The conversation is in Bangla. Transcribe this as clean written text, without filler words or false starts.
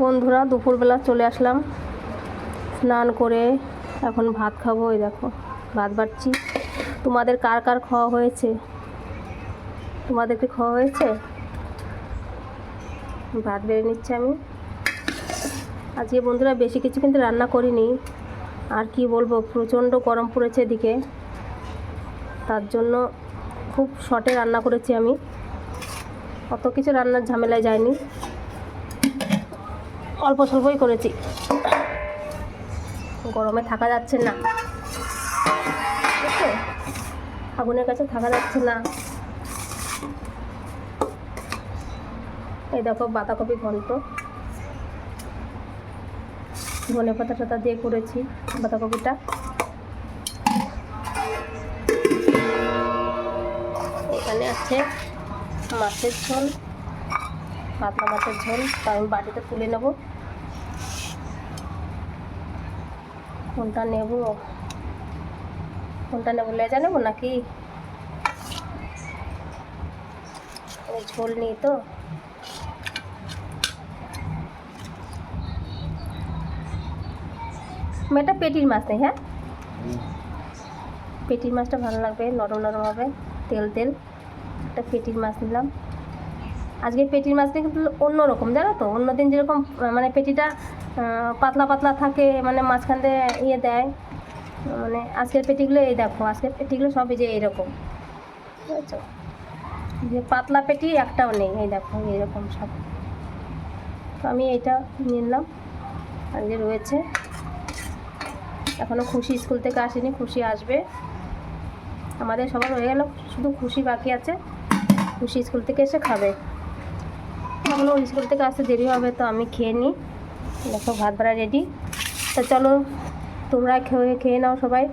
বন্ধুরা দুপুরবেলা চলে আসলাম স্নান করে। এখন ভাত খাবো। এই দেখো ভাত বাড়ছি। তোমাদের কার কার খাওয়া হয়েছে? তোমাদেরকে খাওয়া হয়েছে? ভাত বেড়ে নিচ্ছি আমি। আজকে বন্ধুরা বেশি কিছু কিন্তু রান্না করিনি। আর কি বলবো, প্রচণ্ড গরম পড়েছে এদিকে, তার জন্য খুব শর্টে রান্না করেছি আমি। অত কিছু রান্নার ঝামেলায় যায়নি, অল্প স্বল্পই করেছি। গরমে থাকা যাচ্ছে না, বুঝছো? আগুনের কাছে থাকা যাচ্ছে না। এই দেখো বাঁধাকপি ঘন্ট, ধনে পাতা টাতা দিয়ে করেছি বাঁধাকপিটা। এখানে আছে মাছের ঝোল, পাতলা মাছের ঝোল। তা আমি বাটিতে তুলে নেব। কোনটা নেব লেজা নেব নাকি ঝোল নেই তো? এটা পেটির মাছ নেই। হ্যাঁ, পেটির মাছটা ভালো লাগবে, নরম নরম হবে, তেল তেল। একটা পেটির মাছ নিলাম। আজকে পেটির মাছটা কিন্তু অন্যরকম, জানো তো? অন্যদিন যেরকম মানে পেটিটা পাতলা পাতলা থাকে, মানে মাঝখান দিয়ে ইয়ে দেয়, মানে আজকের পেটিগুলো এই দেখো, আজকের পেটিগুলো সব এই যে এইরকম, বুঝেছো? যে পাতলা পেটি একটাও নেই, এই দেখো এইরকম সব। তো আমি এইটা নিলাম। আর যে রয়েছে, এখনও খুশি স্কুল থেকে আসেনি, খুশি আসবে। আমাদের সবার হয়ে গেল, শুধু খুশি বাকি আছে। খুশি স্কুল থেকে এসে খাবে। এখনও স্কুল থেকে আসতে দেরি হবে, তো আমি খেয়ে নিই। দেখো ভাত বাড়া রেডি। তো চলো তোমরা খেয়ে নাও সবাই।